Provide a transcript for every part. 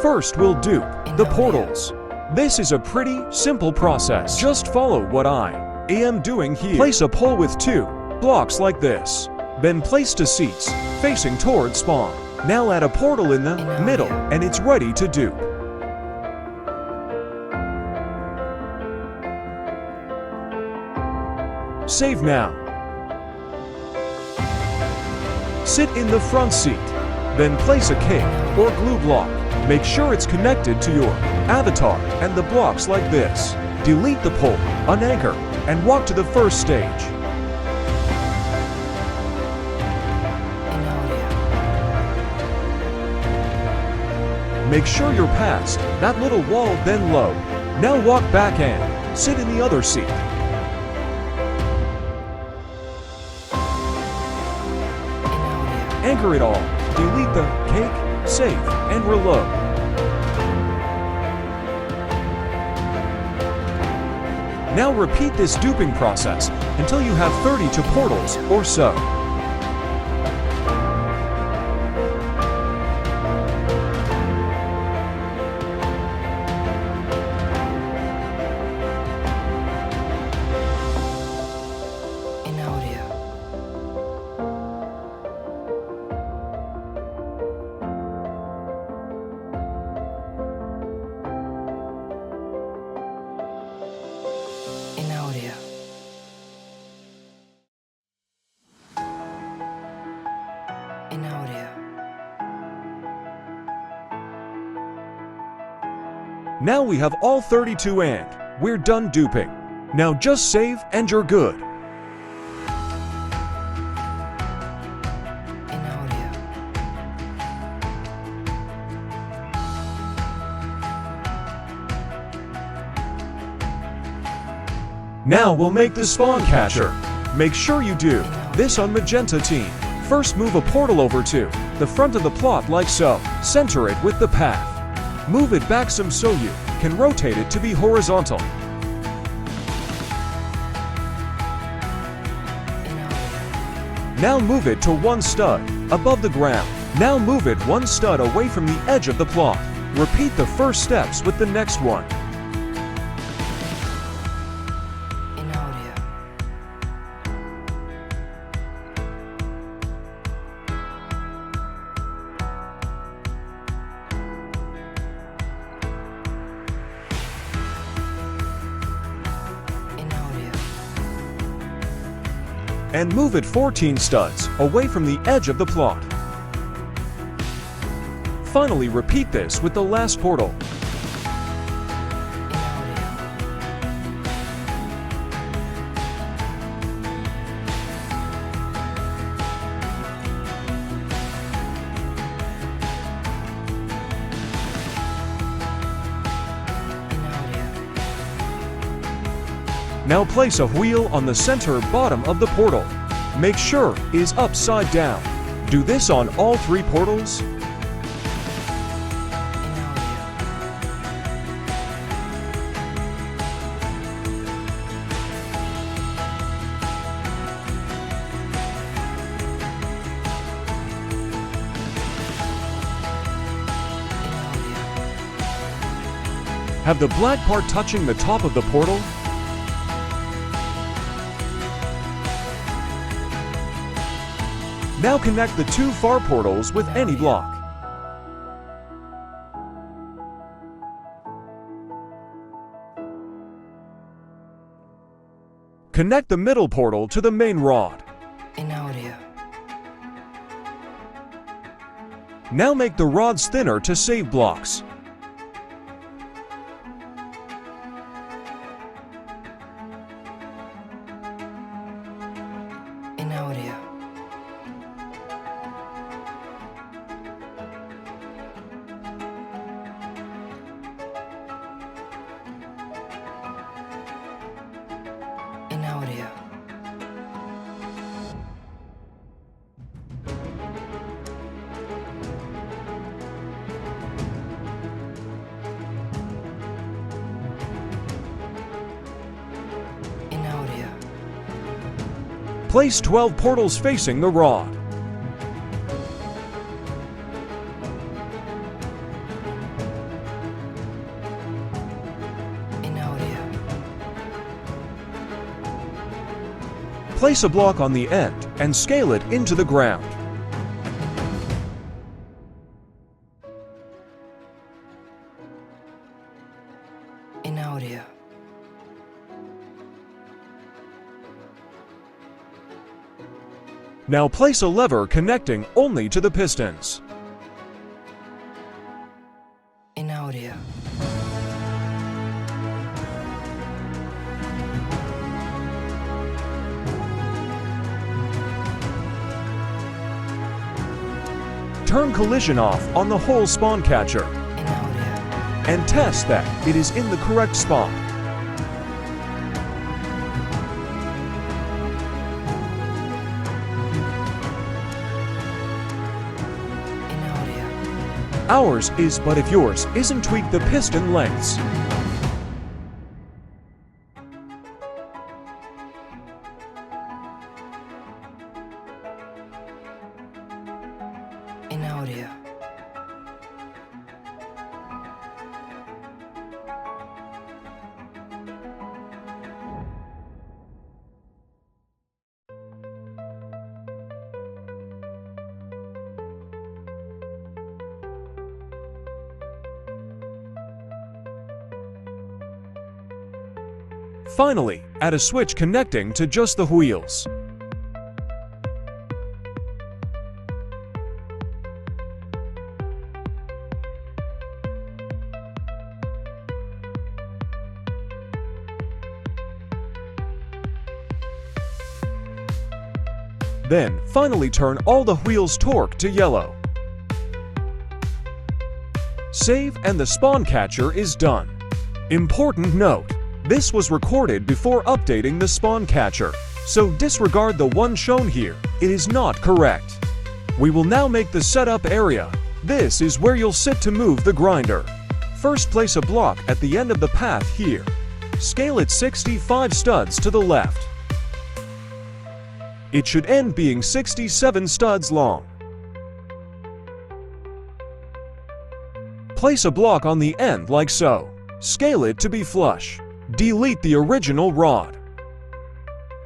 First, we'll dupe the portals. This is a pretty simple process. Just follow what I am doing here. Place a pole with 2 blocks like this. Then place 2 seats facing towards spawn. Now add a portal in the middle and it's ready to dupe. Save now. Sit in the front seat. Then place a cake or glue block. Make sure it's connected to your avatar and the blocks like this. Delete the pole, unanchor, and walk to the first stage. Make sure you're past that little wall, then load. Now walk back and sit in the other seat. Anchor it all. Delete the cake, save, and reload. Now repeat this duping process until you have 32 portals or so. Now we have all 32 and we're done duping. Now just save and you're good. Now we'll make the spawn catcher. Make sure you do this on Magenta team. First, move a portal over to the front of the plot like so. Center it with the path. Move it back some so you can rotate it to be horizontal. Now move it to 1 stud above the ground. Now move it 1 stud away from the edge of the plot. Repeat the first steps with the next one. And move it 14 studs away from the edge of the plot. Finally, repeat this with the last portal. Now place a wheel on the center bottom of the portal. Make sure it is upside down. Do this on all 3 portals. Have the black part touching the top of the portal. Now connect the 2 far portals with any block. Connect the middle portal to the main rod. Now make the rods thinner to save blocks. Place 12 portals facing the rod. Place a block on the end and scale it into the ground. In audio. Now place a lever connecting only to the pistons. In audio. Turn collision off on the whole spawn catcher In audio. and test that it is in the correct spot. In audio. Ours is, but if yours isn't, tweak the piston lengths. In audio. Finally, add a switch connecting to just the wheels. Then, finally turn all the wheels' torque to yellow. Save and the spawn catcher is done. Important note: this was recorded before updating the spawn catcher, so disregard the one shown here. It is not correct. We will now make the setup area. This is where you'll sit to move the grinder. First, place a block at the end of the path here. Scale it 65 studs to the left. It should end being 67 studs long. Place a block on the end like so. Scale it to be flush. Delete the original rod.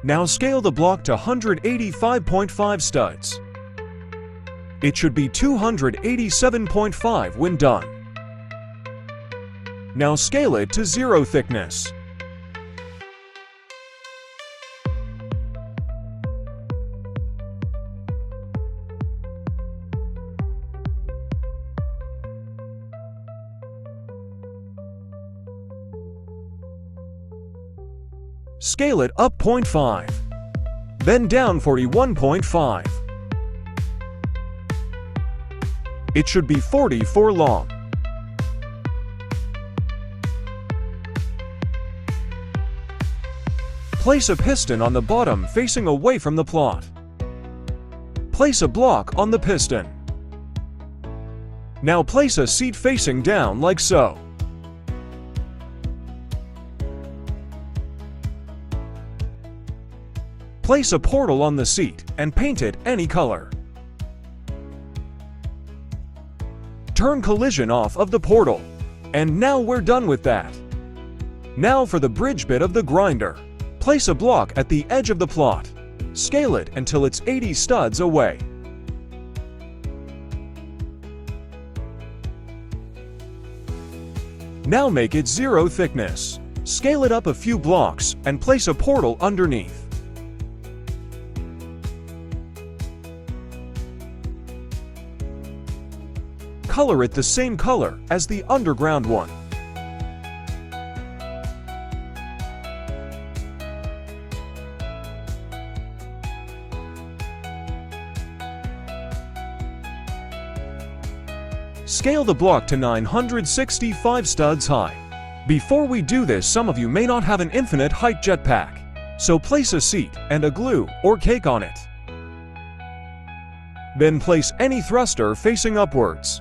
Now scale the block to 185.5 studs. It should be 287.5 when done. Now scale it to 0 thickness. Scale it up 0.5, then down 41.5. It should be 44 long. Place a piston on the bottom facing away from the plot. Place a block on the piston. Now place a seat facing down like so. Place a portal on the seat and paint it any color. Turn collision off of the portal. And now we're done with that. Now for the bridge bit of the grinder. Place a block at the edge of the plot. Scale it until it's 80 studs away. Now make it 0 thickness. Scale it up a few blocks and place a portal underneath. Color it the same color as the underground one. Scale the block to 965 studs high. Before we do this, some of you may not have an infinite height jetpack, so place a seat and a glue or cake on it. Then place any thruster facing upwards.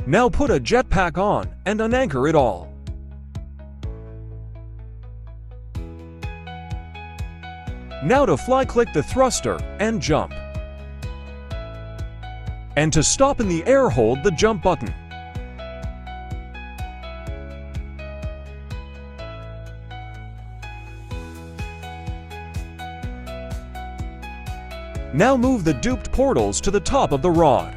Now put a jetpack on and unanchor it all. Now to fly, click the thruster and jump. And to stop in the air, hold the jump button. Now move the duped portals to the top of the rod.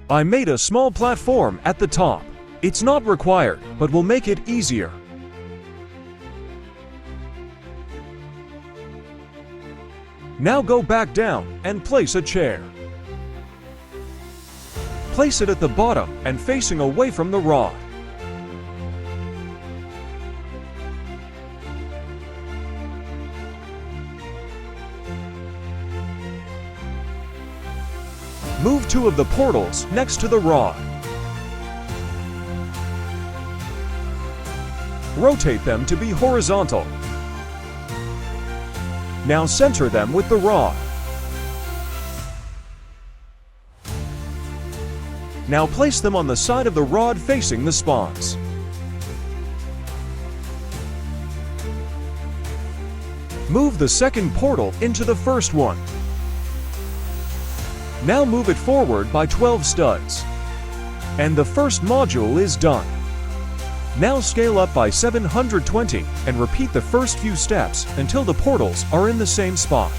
I made a small platform at the top. It's not required, but will make it easier. Now go back down and place a chair. Place it at the bottom and facing away from the rod. Move two of the portals next to the rod. Rotate them to be horizontal. Now center them with the rod. Now place them on the side of the rod facing the spawns. Move the second portal into the first one. Now move it forward by 12 studs. And the first module is done. Now scale up by 720 and repeat the first few steps until the portals are in the same spot.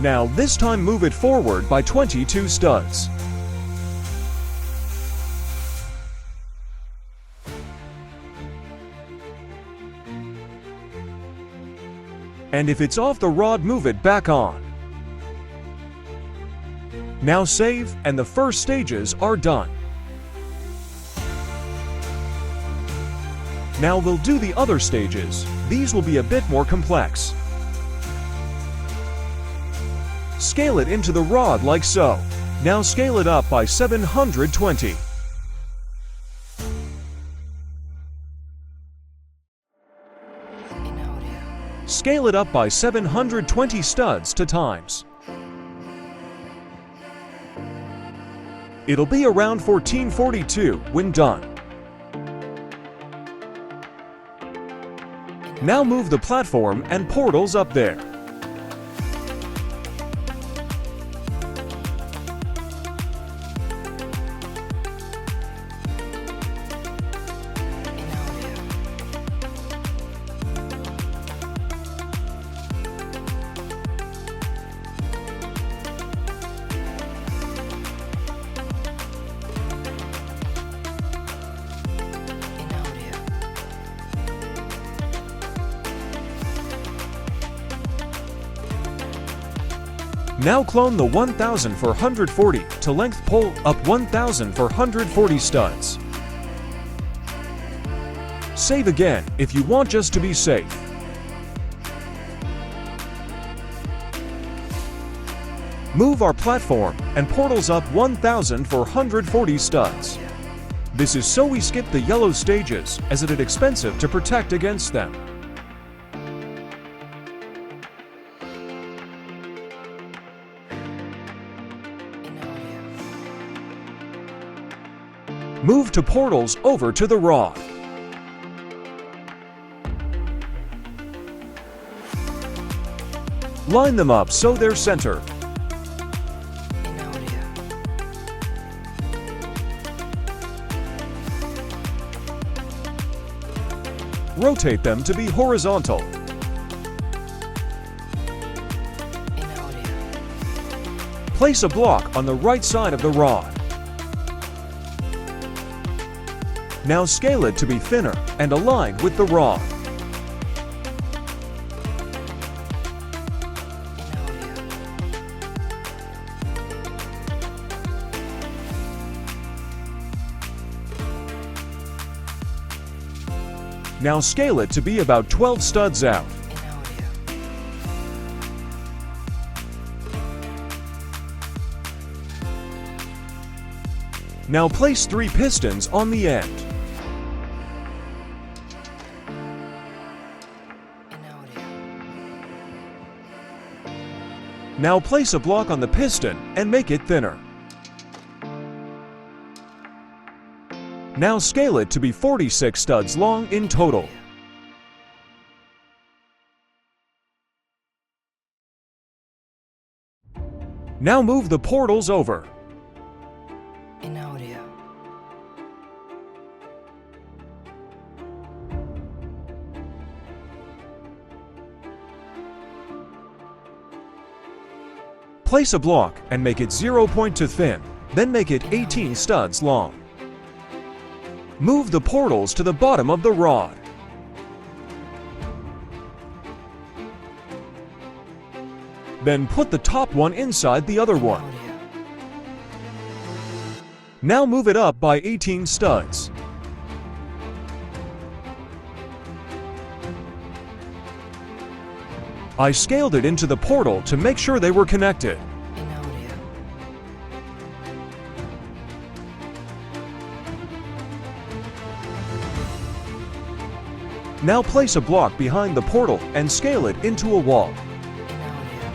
Now this time move it forward by 22 studs. And if it's off the rod, move it back on. Now save, and the first stages are done. Now we'll do the other stages. These will be a bit more complex. Scale it into the rod like so. Now scale it up by 720. Scale it up by 720 studs to times. It'll be around 1442 when done. Now move the platform and portals up there. Now clone the 1440 to length pole up 1440 studs. Save again if you want just to be safe. Move our platform and portals up 1440 studs. This is so we skip the yellow stages, as it is expensive to protect against them. Move to portals over to the rod. Line them up so they're centered. Rotate them to be horizontal. Place a block on the right side of the rod. Now scale it to be thinner and aligned with the rod. Now scale it to be about 12 studs out. Now place 3 pistons on the end. Now place a block on the piston and make it thinner. Now scale it to be 46 studs long in total. Now move the portals over. In audio. Place a block and make it 0 point to thin, then make it 18 studs long. Move the portals to the bottom of the rod. Then put the top one inside the other one. Audio. Now move it up by 18 studs. I scaled it into the portal to make sure they were connected. In audio. Now place a block behind the portal and scale it into a wall. In audio.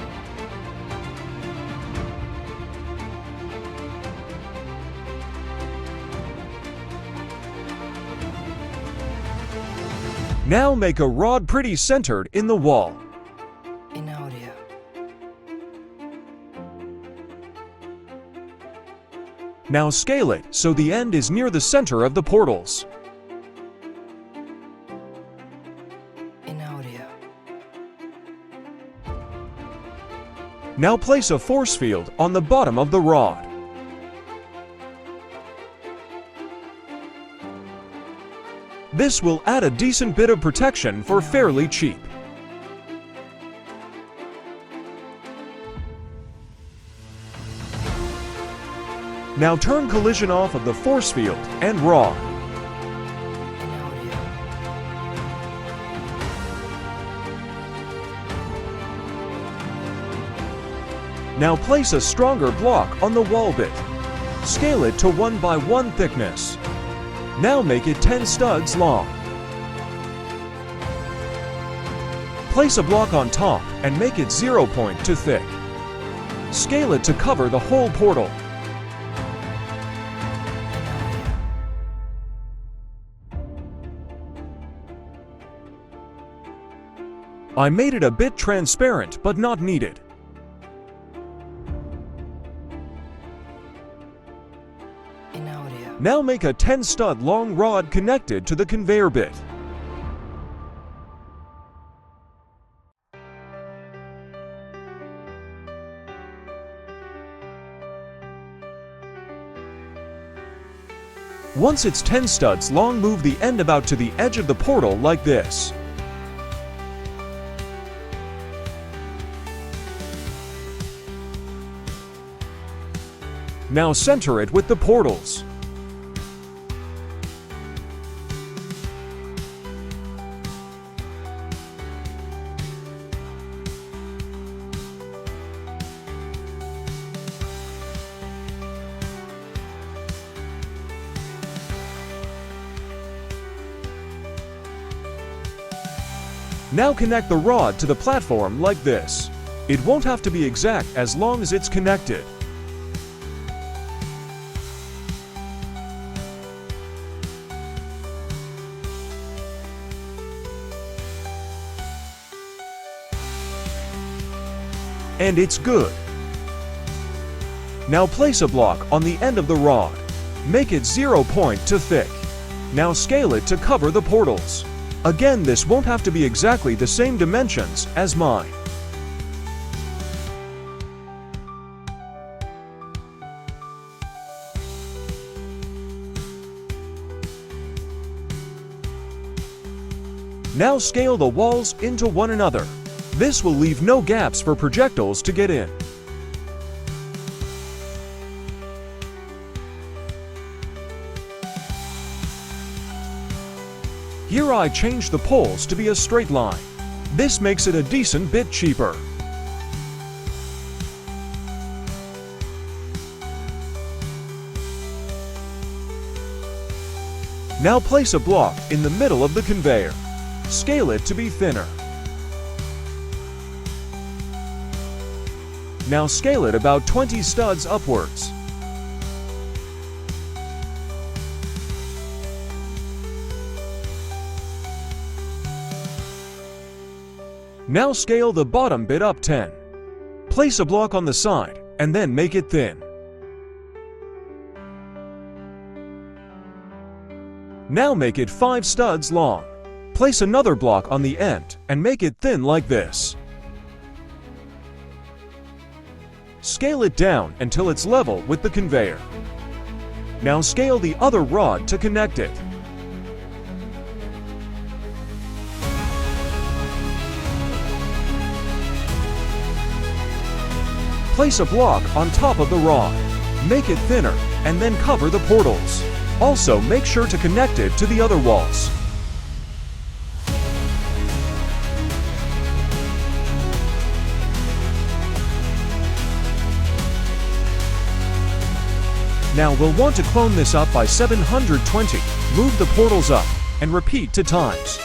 Now make a rod pretty centered in the wall. In audio. Now scale it so the end is near the center of the portals. In audio. Now place a force field on the bottom of the rod. This will add a decent bit of protection for fairly cheap. Now turn collision off of the force field and rod. In audio. Now place a stronger block on the wall bit. Scale it to 1 by 1 thickness. Now make it 10 studs long. Place a block on top and make it 0 point to thick. Scale it to cover the whole portal. I made it a bit transparent but not needed. In audio. Now make a 10 stud long rod connected to the conveyor bit. Once it's 10 studs long, move the end about to the edge of the portal like this. Now center it with the portals. Now connect the rod to the platform like this. It won't have to be exact as long as it's connected. And it's good. Now place a block on the end of the rod. Make it 0 point to thick. Now scale it to cover the portals. Again, this won't have to be exactly the same dimensions as mine. Now scale the walls into one another. This will leave no gaps for projectiles to get in. Here I changed the poles to be a straight line. This makes it a decent bit cheaper. Now place a block in the middle of the conveyor. Scale it to be thinner. Now scale it about 20 studs upwards. Now scale the bottom bit up 10. Place a block on the side and then make it thin. Now make it 5 studs long. Place another block on the end and make it thin like this. Scale it down until it's level with the conveyor. Now scale the other rod to connect it. Place a block on top of the rod. Make it thinner and then cover the portals. Also make sure to connect it to the other walls. Now we'll want to clone this up by 720. Move the portals up and repeat 2 times.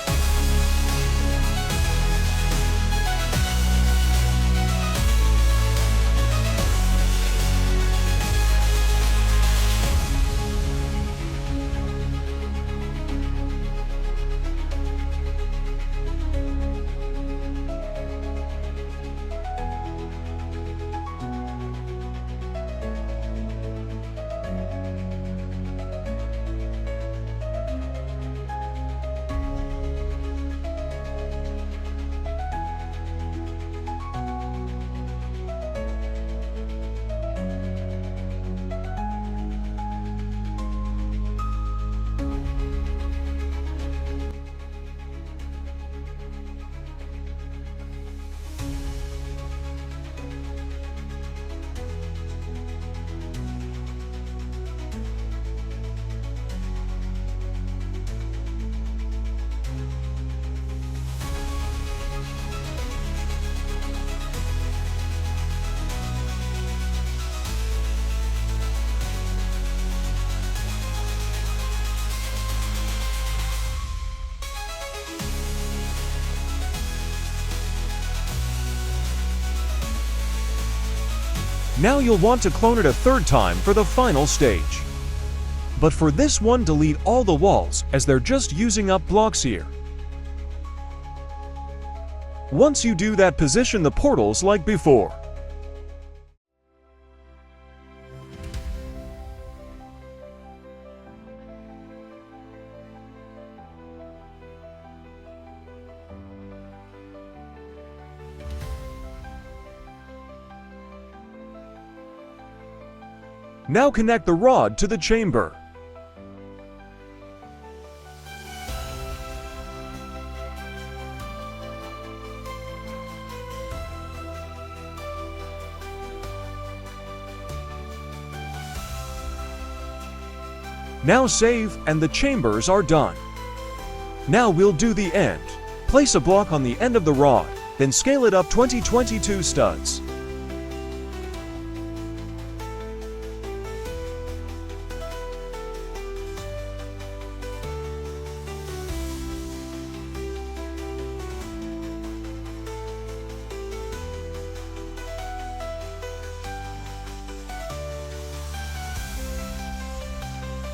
Now you'll want to clone it a 3rd time for the final stage. But for this one, delete all the walls as they're just using up blocks here. Once you do that, position the portals like before. Now connect the rod to the chamber. Now save, and the chambers are done. Now we'll do the end. Place a block on the end of the rod, then scale it up 22 studs.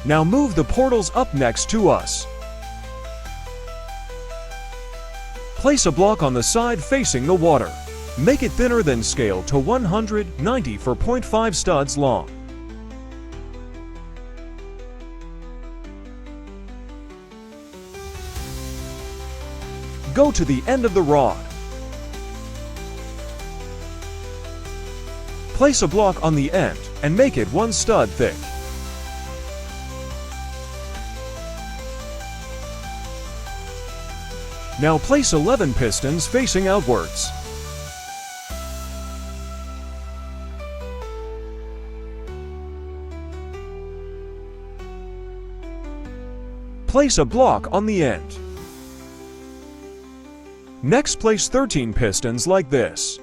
Now move the portals up next to us. Place a block on the side facing the water. Make it thinner, then scale to 190 for 0.5 studs long. Go to the end of the rod. Place a block on the end and make it 1 stud thick. Now place 11 pistons facing outwards. Place a block on the end. Next, place 13 pistons like this.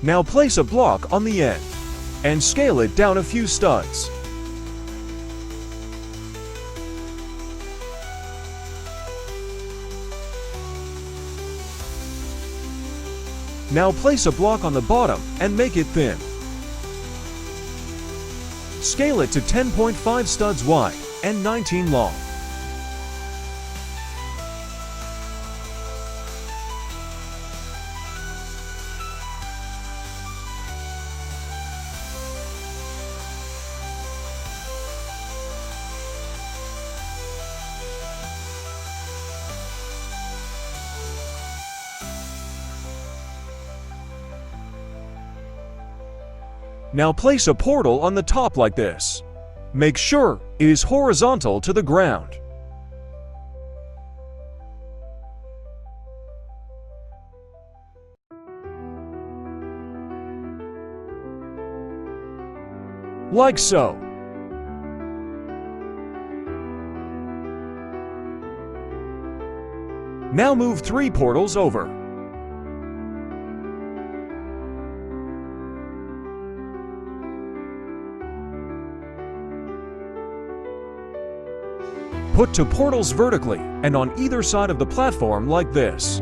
Now place a block on the end and scale it down a few studs. Now place a block on the bottom and make it thin. Scale it to 10.5 studs wide and 19 long. Now place a portal on the top like this. Make sure it is horizontal to the ground. Like so. Now move 3 portals over. Put 2 portals vertically and on either side of the platform like this.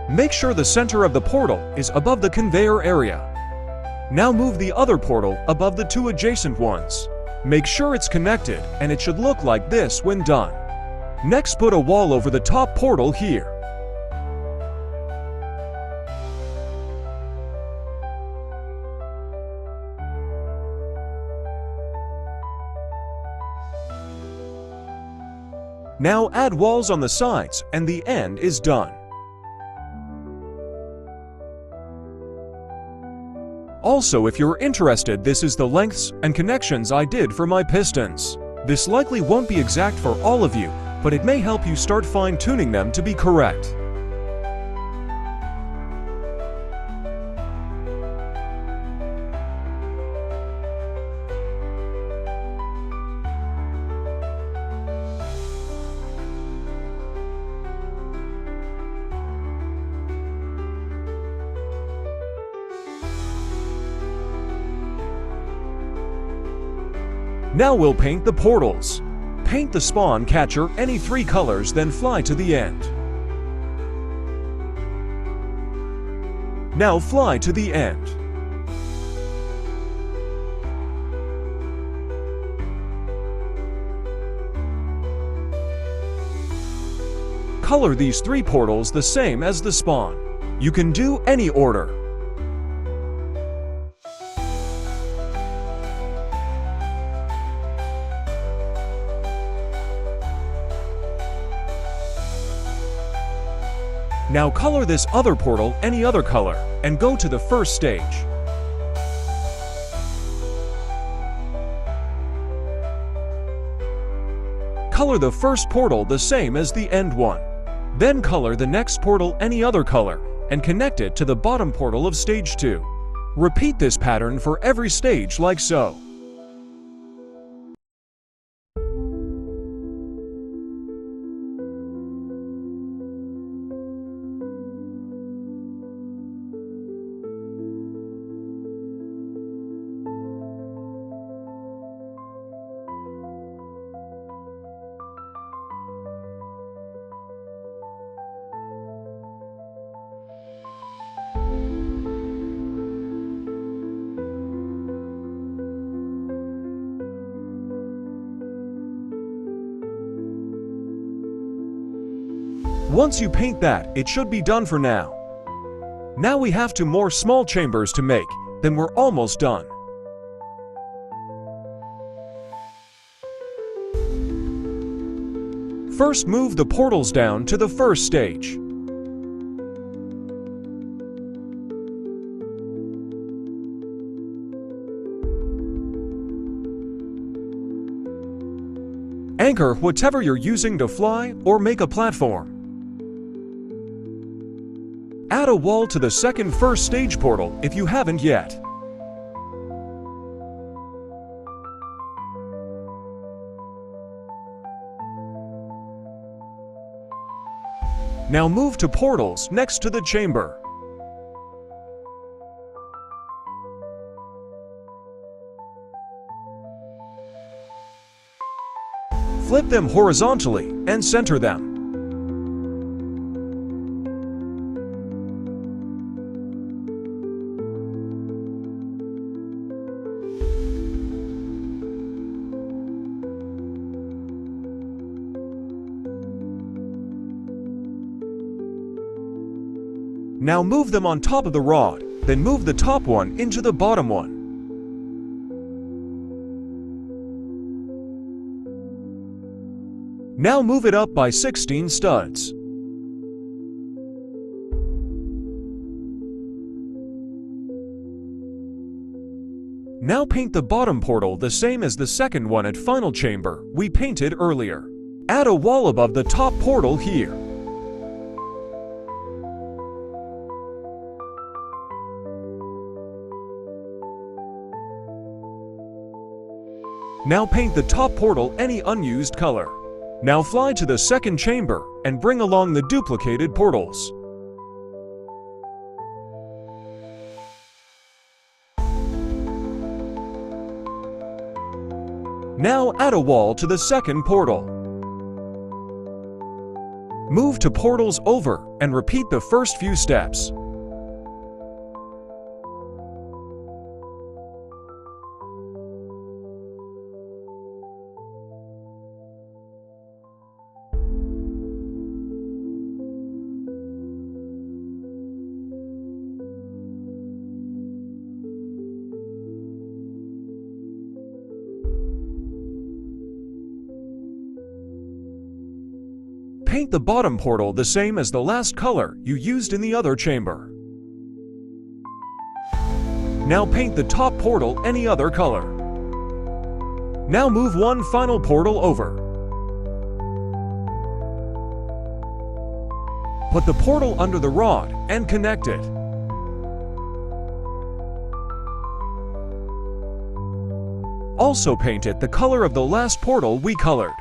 Make sure the center of the portal is above the conveyor area. Now move the other portal above the 2 adjacent ones. Make sure it's connected and it should look like this when done. Next, put a wall over the top portal here. Now add walls on the sides and the end is done. Also, if you're interested, this is the lengths and connections I did for my pistons. This likely won't be exact for all of you, but it may help you start fine-tuning them to be correct. Now we'll paint the portals. Paint the spawn catcher any 3 colors, then fly to the end. Now fly to the end. Color these 3 portals the same as the spawn. You can do any order. Now color this other portal any other color and go to the first stage. Color the first portal the same as the end one. Then color the next portal any other color and connect it to the bottom portal of stage 2. Repeat this pattern for every stage like so. Once you paint that, it should be done for now. Now we have 2 more small chambers to make, then we're almost done. First, move the portals down to the first stage. Anchor whatever you're using to fly or make a platform. Add a wall to the second first stage portal if you haven't yet. Now move to portals next to the chamber. Flip them horizontally and center them. Now move them on top of the rod, then move the top one into the bottom one. Now move it up by 16 studs. Now paint the bottom portal the same as the second one at final chamber we painted earlier. Add a wall above the top portal here. Now paint the top portal any unused color. Now fly to the second chamber and bring along the duplicated portals. Now add a wall to the second portal. Move to portals over and repeat the first few steps. Paint the bottom portal the same as the last color you used in the other chamber. Now paint the top portal any other color. Now move one final portal over. Put the portal under the rod and connect it. Also paint it the color of the last portal we colored.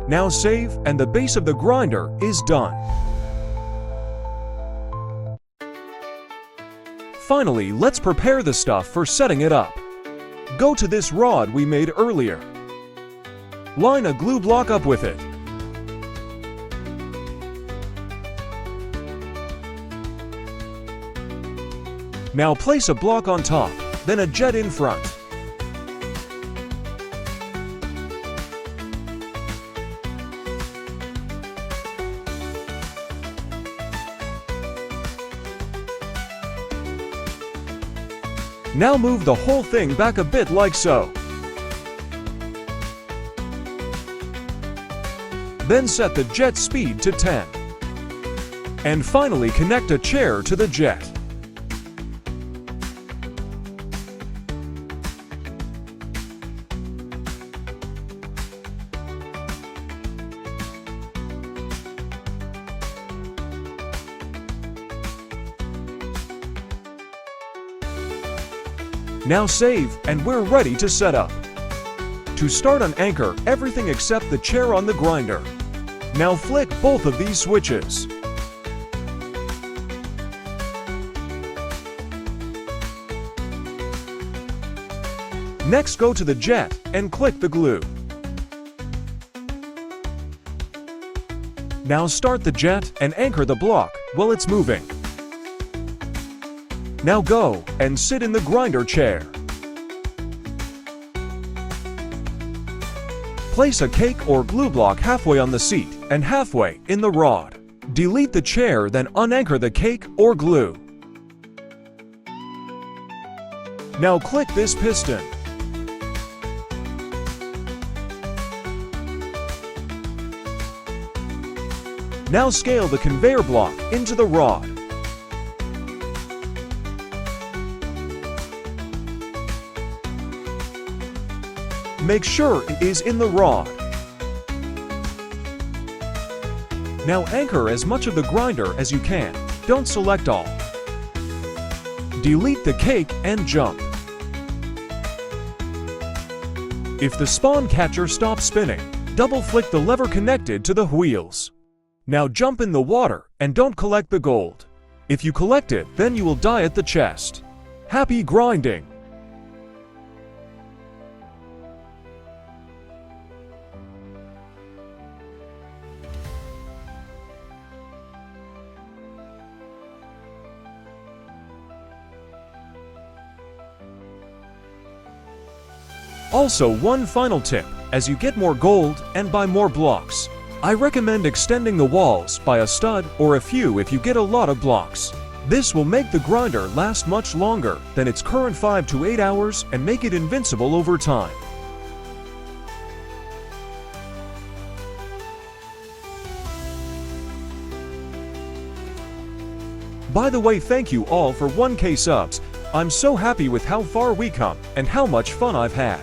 Now save, and the base of the grinder is done. Finally, let's prepare the stuff for setting it up. Go to this rod we made earlier. Line a glue block up with it. Now place a block on top, then a jet in front. Now move the whole thing back a bit like so. Then set the jet speed to 10. And finally connect a chair to the jet. Now save, and we're ready to set up. To start unanchor everything except the chair on the grinder. Now flick both of these switches. Next go to the jet and click the glue. Now start the jet and anchor the block while it's moving. Now go and sit in the grinder chair. Place a cake or glue block halfway on the seat and halfway in the rod. Delete the chair, then unanchor the cake or glue. Now click this piston. Now scale the conveyor block into the rod. Make sure it is in the rod. Now anchor as much of the grinder as you can. Don't select all. Delete the cake and jump. If the spawn catcher stops spinning, double-flick the lever connected to the wheels. Now jump in the water and don't collect the gold. If you collect it, then you will die at the chest. Happy grinding! Also, one final tip, as you get more gold and buy more blocks, I recommend extending the walls by a stud or a few if you get a lot of blocks. This will make the grinder last much longer than its current 5 to 8 hours and make it invincible over time. By the way, thank you all for 1K subs. I'm so happy with how far we come and how much fun I've had.